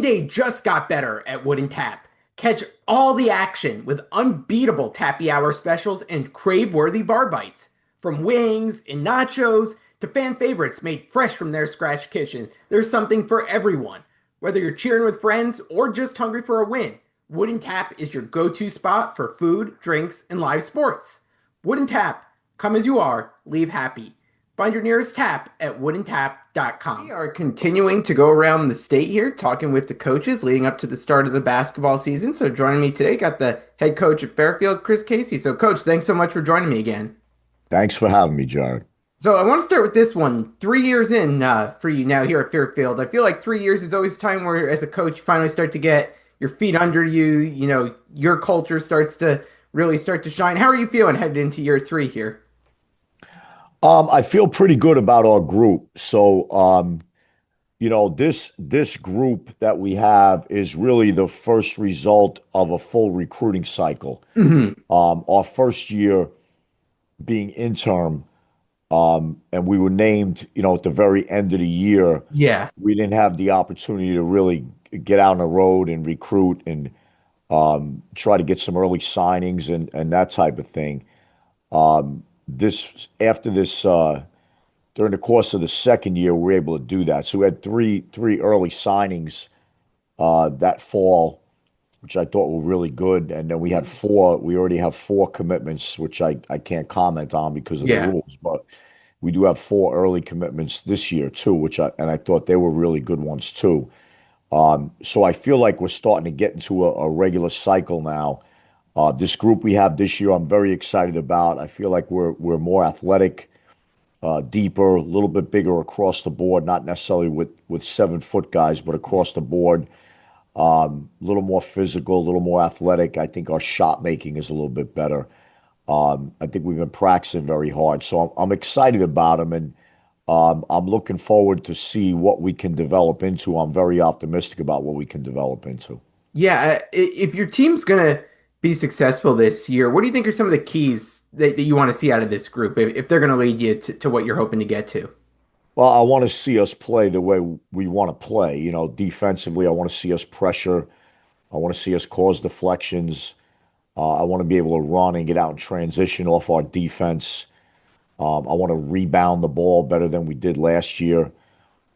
day just got better at Wooden Tap. Catch all the action with unbeatable tappy hour specials and crave-worthy bar bites. From wings and nachos to fan favorites made fresh from their scratch kitchen, there's something for everyone. Whether you're cheering with friends or just hungry for a win, Wooden Tap is your go-to spot for food, drinks, and live sports. Wooden Tap, come as you are, leave happy. Find your nearest tap at woodentap.com. We are continuing to go around the state here, talking with the coaches leading up to the start of the basketball season. So joining me today, got the head coach at Fairfield, Chris Casey. So coach, thanks so much for joining me again. Thanks for having me, Jared. So I want to start with this one. 3 years in for you now here at Fairfield. I feel like 3 years is always a time where, as a coach, you finally start to get your feet under you. You know, your culture starts to really start to shine. How are you feeling headed into year 3 here? I feel pretty good about our group. This group that we have is really the first result of a full recruiting cycle. Hmm. Our first year being interim, and we were named, at the very end of the year. Yeah. We didn't have the opportunity to really get out on the road and recruit and try to get some early signings and that type of thing. This after this During the course of the second year, we were able to do that. So we had three early signings that fall, which I thought were really good. And then we had four. We already have four commitments, which I can't comment on because of the Yeah. rules. But we do have four early commitments this year too, and I thought they were really good ones too. So I feel like we're starting to get into a regular cycle now. This group we have this year, I'm very excited about. I feel like we're more athletic, deeper, a little bit bigger across the board, not necessarily with 7 foot guys, but across the board. A little more physical, a little more athletic. I think our shot making is a little bit better. I think we've been practicing very hard, so I'm excited about them, and I'm looking forward to see what we can develop into. I'm very optimistic about what we can develop into. Yeah. If your team's gonna be successful this year, what do you think are some of the keys that you want to see out of this group if they're gonna lead you to what you're hoping to get to? Well, I want to see us play the way we want to play. Defensively, I want to see us pressure. I want to see us cause deflections. I want to be able to run and get out and transition off our defense. I want to rebound the ball better than we did last year.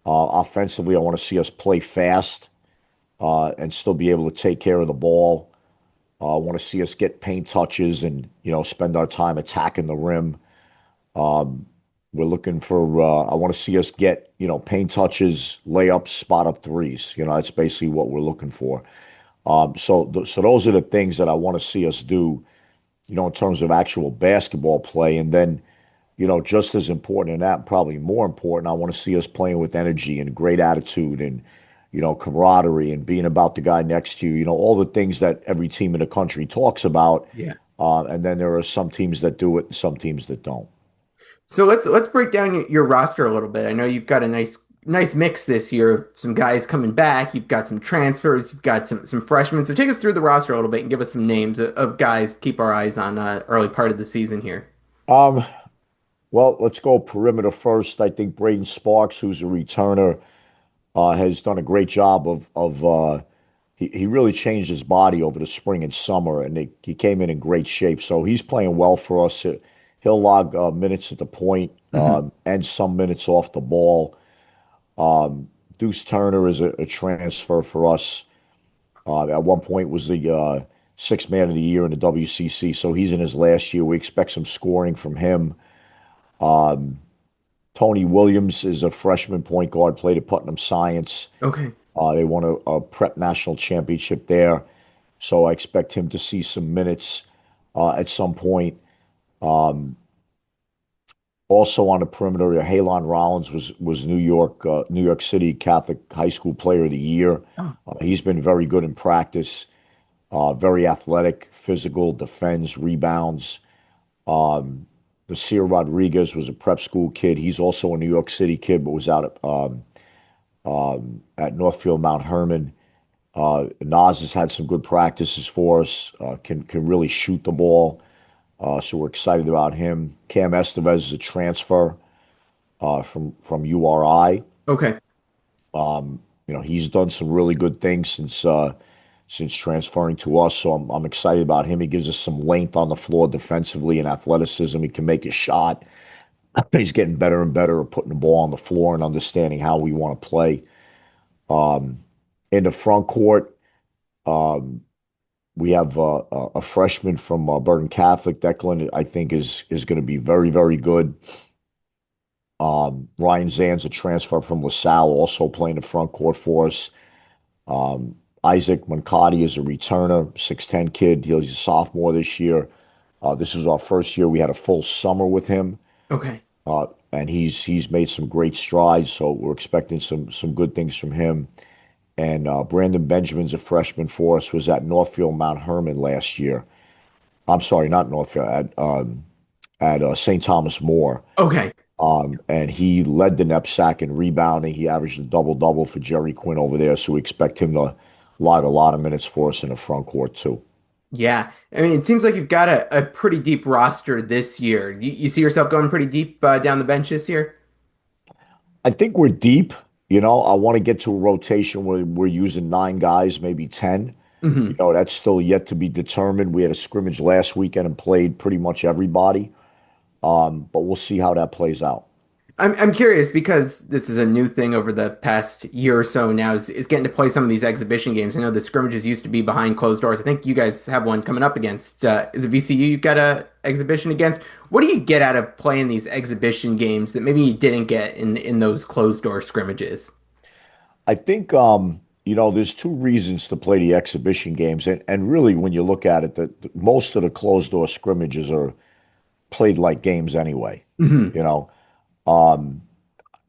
Offensively, I want to see us play fast and still be able to take care of the ball. I want to see us get paint touches and spend our time attacking the rim. We're looking for. I want to see us get paint touches, layups, spot up threes. That's basically what we're looking for. So those are the things that I want to see us do. In terms of actual basketball play, and then just as important and that probably more important, I want to see us playing with energy and great attitude and camaraderie and being about the guy next to you. All the things that every team in the country talks about. Yeah. And then there are some teams that do it and some teams that don't. So let's break down your roster a little bit. I know you've got a nice mix this year of some guys coming back. You've got some transfers. You've got some freshmen. So take us through the roster a little bit and give us some names of guys to keep our eyes on early part of the season here. Um, well, let's go perimeter first. I think Braden Sparks, who's a returner, has done a great job of he really changed his body over the spring and summer, and he came in great shape. So he's playing well for us. He'll log minutes at the point Hmm. and some minutes off the ball. Deuce Turner is a transfer for us. At one point was the sixth man of the year in the WCC, so he's in his last year. We expect some scoring from him. Tony Williams is a freshman point guard, played at Putnam Science. Okay. They won a prep national championship there, so I expect him to see some minutes at some point. Also on the perimeter, Halon Rollins was New York City Catholic High School Player of the Year. Oh, He's been very good in practice, very athletic, physical, defends, rebounds. Nasir Rodriguez was a prep school kid. He's also a New York City kid, but was out at Northfield Mount Hermon. Nas has had some good practices for us. Can really shoot the ball. So we're excited about him. Cam Estevez is a transfer from URI. okay. He's done some really good things since transferring to us. So I'm excited about him. He gives us some length on the floor defensively and athleticism. He can make a shot. He's getting better and better at putting the ball on the floor and understanding how we want to play. Um, in the front court, um, we have a freshman from Bergen Catholic. Declan, I think, is going to be very, very good. Ryan Zan's a transfer from LaSalle, also playing the front court for us. Um, Isaac Mancotti is a returner, 6'10 kid. He's a sophomore this year. This is our first year. We had a full summer with him, Okay. and he's made some great strides. So we're expecting some good things from him. And Brandon Benjamin's a freshman for us. Was at Northfield Mount Herman last year. I'm sorry, not Northfield, at St. Thomas More. Okay. And he led the NEPSAC in rebounding. He averaged a double-double for Jerry Quinn over there. So we expect him to log a lot of minutes for us in the front court too. Yeah. I mean, it seems like you've got a pretty deep roster this year. You see yourself going pretty deep down the bench this year? I think we're deep. I want to get to a rotation where we're using 9 guys, maybe 10. Hmm. That's still yet to be determined. We had a scrimmage last weekend and played pretty much everybody. But we'll see how that plays out. I'm curious because this is a new thing over the past year or so now is getting to play some of these exhibition games. I know the scrimmages used to be behind closed doors. I think you guys have one coming up against is it VCU you've got a exhibition against? What do you get out of playing these exhibition games that maybe you didn't get in those closed door scrimmages? I think there's two reasons to play the exhibition games, and really when you look at it, most of the closed door scrimmages are played like games anyway. Hmm. You know, um,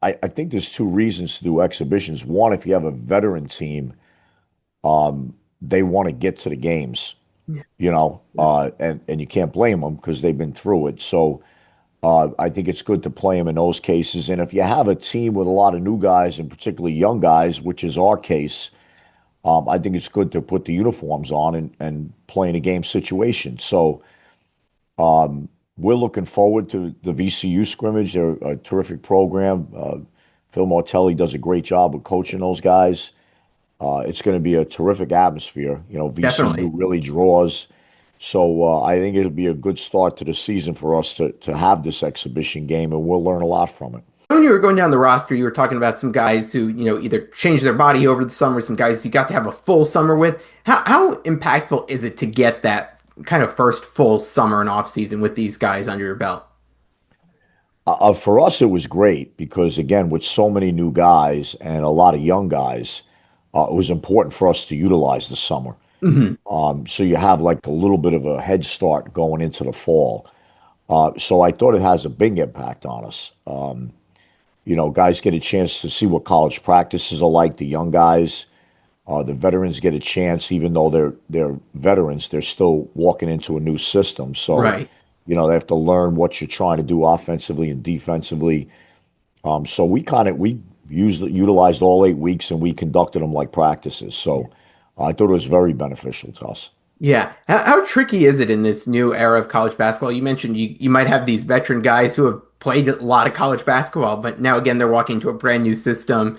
I think there's two reasons to do exhibitions. One, if you have a veteran team, they want to get to the games. Yeah. And you can't blame them because they've been through it. So I think it's good to play them in those cases. And if you have a team with a lot of new guys and particularly young guys, which is our case, I think it's good to put the uniforms on and play in a game situation. So we're looking forward to the VCU scrimmage. They're a terrific program. Phil Martelli does a great job of coaching those guys. It's going to be a terrific atmosphere. VCU Definitely. really draws. So I think it'll be a good start to the season for us to have this exhibition game, and we'll learn a lot from it. When you were going down the roster, you were talking about some guys who, either changed their body over the summer, some guys you got to have a full summer with. How impactful is it to get that kind of first full summer and off season with these guys under your belt? For us, it was great because, again, with so many new guys and a lot of young guys, it was important for us to utilize the summer. Hmm. So you have like a little bit of a head start going into the fall. So I thought it has a big impact on us. Guys get a chance to see what college practices are like. The young guys, the veterans get a chance, even though they're veterans, they're still walking into a new system. So, Right. they have to learn what you're trying to do offensively and defensively. So we utilized all 8 weeks and we conducted them like practices. So I thought it was very beneficial to us. Yeah. How tricky is it in this new era of college basketball? You mentioned you might have these veteran guys who have played a lot of college basketball, but now again they're walking into a brand new system,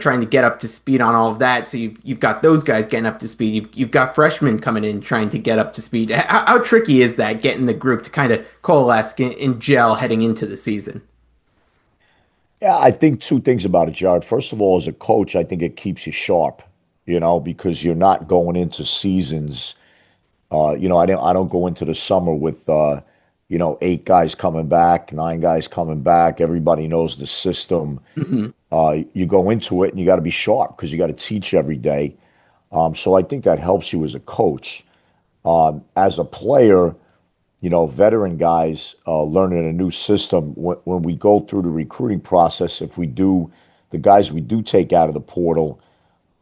trying to get up to speed on all of that. So you've got those guys getting up to speed. You've got freshmen coming in trying to get up to speed. How tricky is that getting the group to kind of coalesce and gel heading into the season? Yeah, I think two things about it, Jared. First of all, as a coach, I think it keeps you sharp, because you're not going into seasons. I don't go into the summer with 8 guys coming back, 9 guys coming back. Everybody knows the system. Hmm. You go into it and you got to be sharp because you got to teach every day. So I think that helps you as a coach. As a player, veteran guys learning a new system. When we go through the recruiting process, if we do, the guys we do take out of the portal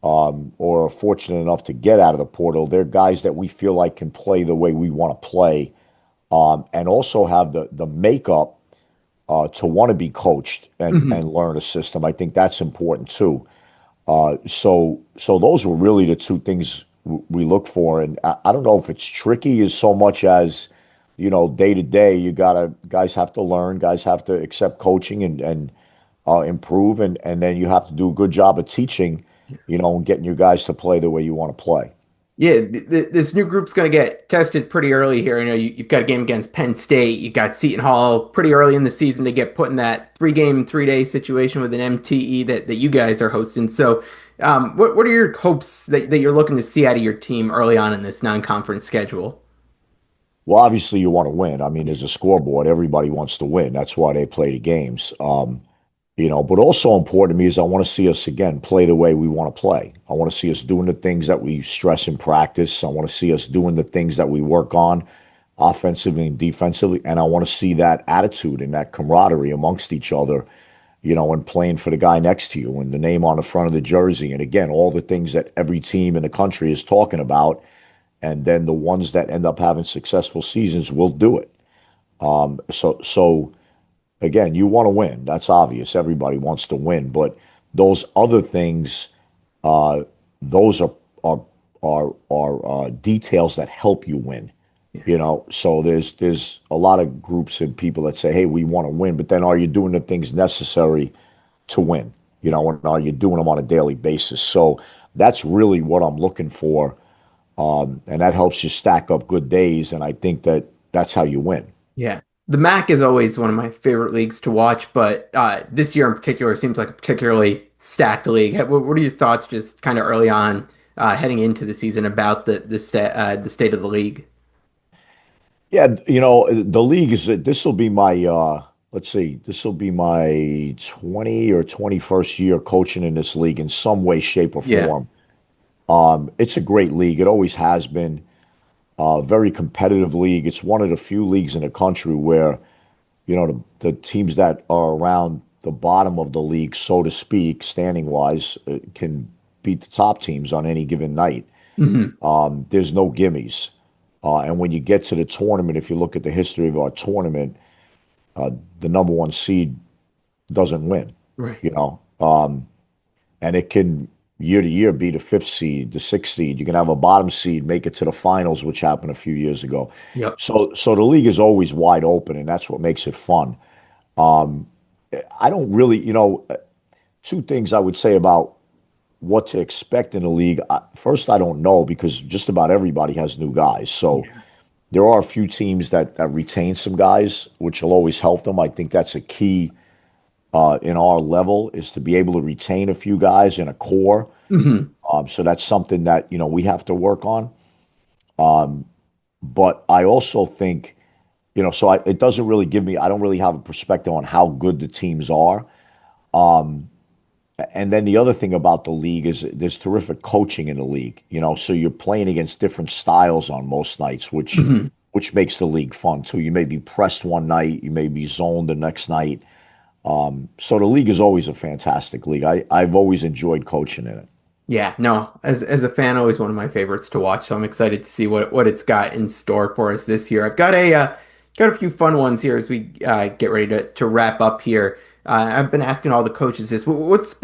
or are fortunate enough to get out of the portal, they're guys that we feel like can play the way we want to play and also have the makeup to want to be coached and Hmm. learn a system. I think that's important too. So those were really the two things we look for. And I don't know if it's tricky as so much as, day to day, guys have to learn, guys have to accept coaching and improve. And then you have to do a good job of teaching and getting you guys to play the way you want to play. Yeah, this new group's going to get tested pretty early here. You've got a game against Penn State. You got Seton Hall pretty early in the season. They get put in that 3 game, 3 day situation with an MTE that you guys are hosting. So, what are your hopes that you're looking to see out of your team early on in this non-conference schedule? Well, obviously you want to win. I mean, there's a scoreboard. Everybody wants to win. That's why they play the games. But also important to me is I want to see us again play the way we want to play. I want to see us doing the things that we stress in practice. I want to see us doing the things that we work on offensively and defensively. And I want to see that attitude and that camaraderie amongst each other, and playing for the guy next to you and the name on the front of the jersey. And again, all the things that every team in the country is talking about. And then the ones that end up having successful seasons will do it. So again, you want to win. That's obvious. Everybody wants to win, but those other things, uh, those are details that help you win. Yeah. So there's a lot of groups and people that say, "Hey, we want to win," but then are you doing the things necessary to win? And are you doing them on a daily basis? So that's really what I'm looking for, and that helps you stack up good days. And I think that that's how you win. Yeah. The MAC is always one of my favorite leagues to watch, but this year in particular seems like a particularly stacked league. What are your thoughts just kind of early on heading into the season about the state of the league? Yeah, the league is this will be my let's see, this will be my 20 or 21st year coaching in this league in some way, shape, or Yeah. form. It's a great league. It always has been a very competitive league. It's one of the few leagues in the country where, the teams that are around the bottom of the league, so to speak, standing wise, can beat the top teams on any given night. Hmm. There's no gimmies. And when you get to the tournament, if you look at the history of our tournament, uh, the number one seed doesn't win, Right. you know. And it can year to year be the fifth seed, the sixth seed. You can have a bottom seed make it to the finals, which happened a few years ago. Yep. So the league is always wide open, and that's what makes it fun. I don't really, two things I would say about what to expect in the league. First, I don't know because just about everybody has new guys. So Yeah. there are a few teams that retain some guys, which will always help them. I think that's a key in our level is to be able to retain a few guys in a core. Hmm. So that's something that we have to work on. But I also think it doesn't really give me. I don't really have a perspective on how good the teams are. And then the other thing about the league is there's terrific coaching in the league. So you're playing against different styles on most nights, Hmm. which makes the league fun too. You may be pressed one night, you may be zoned the next night. So the league is always a fantastic league. I've always enjoyed coaching in it. Yeah, no, as a fan, always one of my favorites to watch. So I'm excited to see what it's got in store for us this year. I've got a few fun ones here as we get ready to wrap up here. I've been asking all the coaches this. What was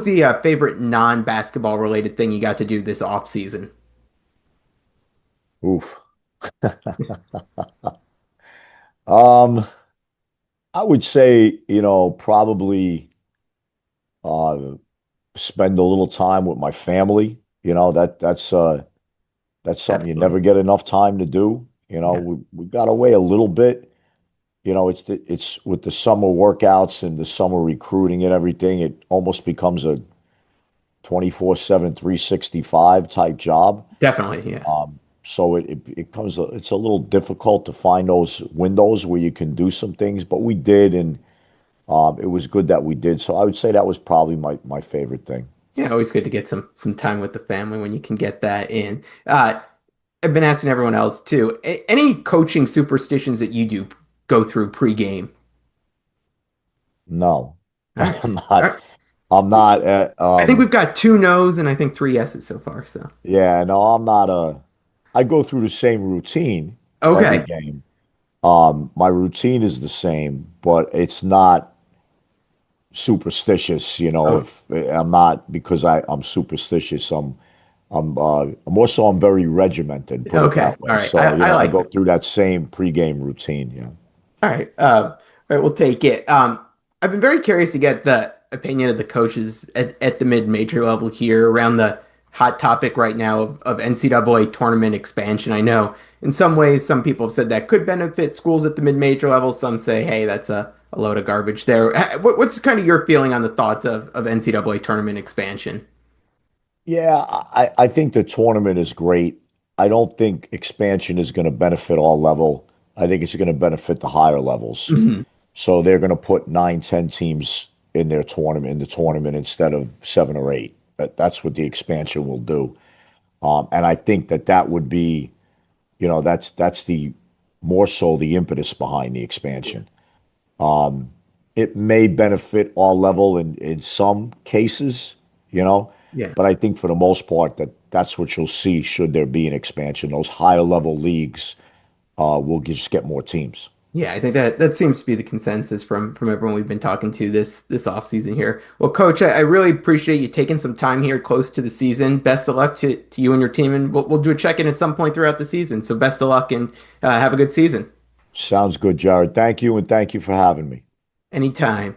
the favorite non-basketball related thing you got to do this off season? Oof. Um, I would say, probably uh spend a little time with my family. That's something you Definitely. never get enough time to do. Yeah, We got away a little bit. It's with the summer workouts and the summer recruiting and everything, it almost becomes a 24/7, 365 type job. definitely. Yeah. So it's a little difficult to find those windows where you can do some things, but we did, and it was good that we did. So I would say that was probably my favorite thing. Yeah, always good to get some time with the family when you can get that in. I've been asking everyone else too. Any coaching superstitions that you do go through pregame? No, All right. I'm All not. right. I'm not. I think we've got two no's and I think three yeses so far. So Yeah, no, I'm not. I go through the same routine every okay, game. My routine is the same, but it's not superstitious. oh, If I'm not because I'm superstitious. I'm very regimented, put it okay, that way. all right. So, I I like go that. through that same pregame routine. Yeah. All right, we'll take it. I've been very curious to get opinion of the coaches at the mid-major level here around the hot topic right now of NCAA tournament expansion. I know in some ways, some people have said that could benefit schools at the mid-major level. Some say, hey, that's a load of garbage there. What's kind of your feeling on the thoughts of NCAA tournament expansion? Yeah, I think the tournament is great. I don't think expansion is going to benefit all level. I think it's going to benefit the higher levels. Mhm. So they're going to put 9, 10 teams in their tournament, in the tournament instead of 7 or 8. That's what the expansion will do. And I think that that would be, that's the more so the impetus behind the expansion. It may benefit all level in some cases, you know, Yeah. but I think for the most part that's what you'll see should there be an expansion. Those higher level leagues will just get more teams. Yeah, I think that seems to be the consensus from everyone we've been talking to this off season here. Well, Coach, I really appreciate you taking some time here close to the season. Best of luck to you and your team, and we'll do a check-in at some point throughout the season. So best of luck and have a good season. Sounds good, Jared. Thank you, and thank you for having me. Anytime.